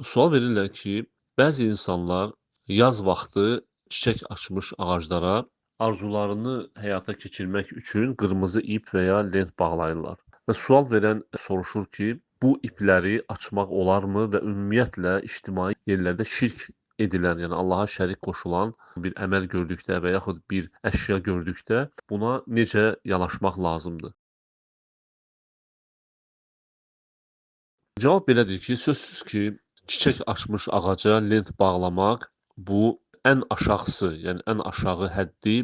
Sual verirlər ki, bəzi insanlar yaz vaxtı çiçək açmış ağaclara arzularını həyata keçirmək üçün qırmızı ip və ya lent bağlayırlar. Və sual verən soruşur ki, bu ipləri açmaq olarmı və ümumiyyətlə ictimai yerlərdə şirk edilən, yəni Allaha şərik qoşulan bir əməl gördükdə və yaxud bir əşya gördükdə buna necə yanaşmaq lazımdır? Cavab belədir ki, sözsüz ki, çiçək açmış ağaca lent bağlamaq bu ən aşağısı, yəni ən aşağı həddi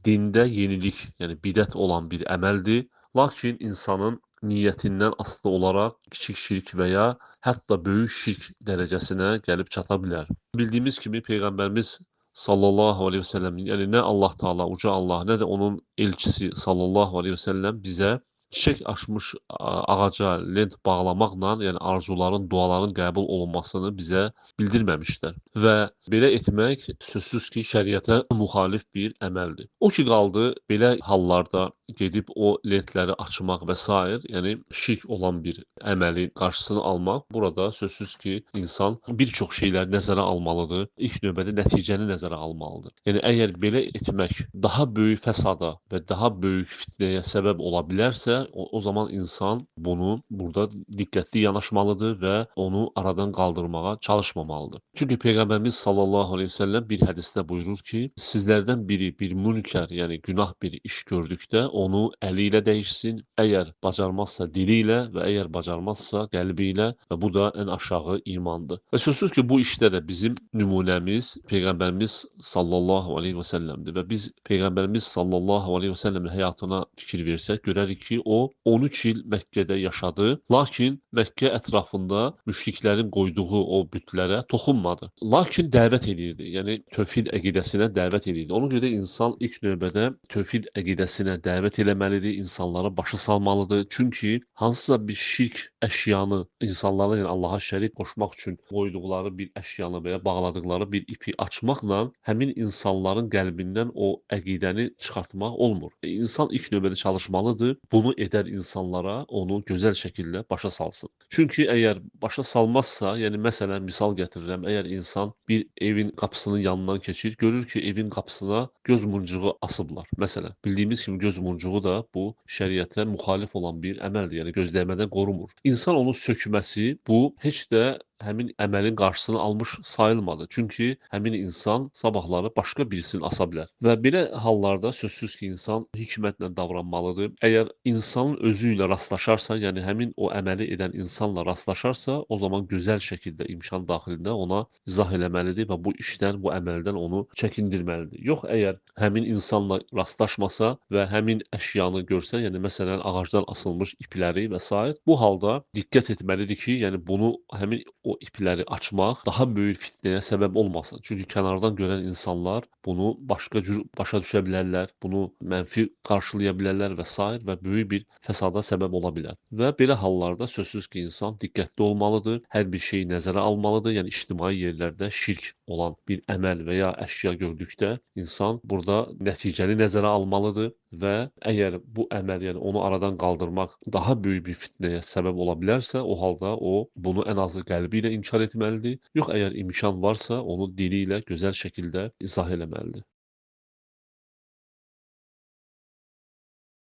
dində yenilik, yəni bidət olan bir əməldir. Lakin insanın niyyətindən asılı olaraq kiçik şirk və ya hətta böyük şirk dərəcəsinə gəlib çata bilər. Bildiyimiz kimi Peyğəmbərimiz sallallahu aleyhi və səlləm, yəni nə Allah Taala, uca Allah, nə də onun elçisi sallallahu aleyhi və səlləm bizə çiçək açmış ağaca lent bağlamaqla, yəni arzuların, duaların qəbul olunmasını bizə bildirməmişlər və belə etmək sözsüz ki, şəriətə müxalif bir əməldir. O ki qaldı belə hallarda gedib o lentləri açmaq və sair, yəni şirk olan bir əməlin qarşısını almaq, burada sözsüz ki, insan bir çox şeyləri nəzərə almalıdır. İlk növbədə nəticəni nəzərə almalıdır. Yəni əgər belə etmək daha böyük fəsada və daha böyük fitnəyə səbəb ola bilərsə, o zaman insan bunu burada diqqətli yanaşmalıdır və onu aradan qaldırmağa çalışmamalıdır. Çünki Peyğəmbərimiz sallallahu əleyhi və səlləm bir hədisdə buyurur ki, sizlərdən biri bir münker, yəni günah bir iş gördükdə onu əli ilə dəyişsin, əgər bacarmazsa dili ilə və əgər bacarmazsa qəlbi ilə və bu da ən aşağı imandır. Və sözsüz ki, bu işdə də bizim nümunəmiz Peyğəmbərimiz sallallahu əleyhi və səlləmdir və biz Peyğəmbərimiz sallallahu əleyhi və səlləmin həyatına fikir versək, görərik ki, o 13 il Məkkədə yaşadı, lakin Məkkə ətrafında müşriklərin qoyduğu o bütlərə toxunmadı. Lakin dəvət edirdi, yəni tövhid əqidəsinə dəvət edirdi. Ona görə insan ilk növbədə tövhid əqidəsinə dəvət eləməlidir, insanlara başa salmalıdır. Çünki hansısa bir şirk əşyanı insanlara, yəni Allaha şərik qoşmaq üçün qoyduqları bir əşyanı və ya bağladıqları bir ipi açmaqla həmin insanların qəlbindən o əqidəni çıxartmaq olmur. İnsan ilk növbədə çalışmalıdır, bunu edən insanlara onu gözəl şəkildə başa salsın. Çünki əgər başa salmazsa, yəni məsələn misal gətirirəm, əgər insan bir evin qapısının yanından keçir, görür ki, evin qapısına göz muncuğu asıblar. Məsələn, bildiyimiz kimi göz muncuğu da bu şəriətə müxalif olan bir əməldir, yəni göz dəymədən qorumur. İnsan onu sökməsi bu heç də həmin əməlin qarşısını almış sayılmadı. Çünki həmin insan sabahları başqa birisini asa bilər. Və belə hallarda sözsüz ki, insan hikmətlə davranmalıdır. Əgər insanın özü ilə rastlaşarsa, yəni həmin o əməli edən insanla rastlaşarsa, o zaman gözəl şəkildə imkan daxilində ona izah eləməlidir və bu işdən, bu əməldən onu çəkindirməlidir. Yox, əgər həmin insanla rastlaşmasa və həmin əşyanı görsə, yəni məsələn ağacdan asılmış ipləri və s. bu halda diqqət etməlidir ki, yəni bunu həmin o ipləri açmaq daha böyük fitnəyə səbəb olmasın. Çünki kənardan görən insanlar bunu başqa cür başa düşə bilərlər, bunu mənfi qarşılaya bilərlər və s. və böyük bir fəsada səbəb ola bilər. Və belə hallarda sözsüz ki, insan diqqətli olmalıdır, hər bir şeyi nəzərə almalıdır. Yəni ictimai yerlərdə şirk olan bir əməl və ya əşya gördükdə insan burada nəticəni nəzərə almalıdır və əgər bu əməl, yəni onu aradan qaldırmaq daha böyük bir fitnəyə səbəb ola bilərsə, o halda o bunu ən azı qəlbi ilə inkar etməlidir. Yox, əgər imkan varsa, onu dili ilə gözəl şəkildə izah eləməlidir.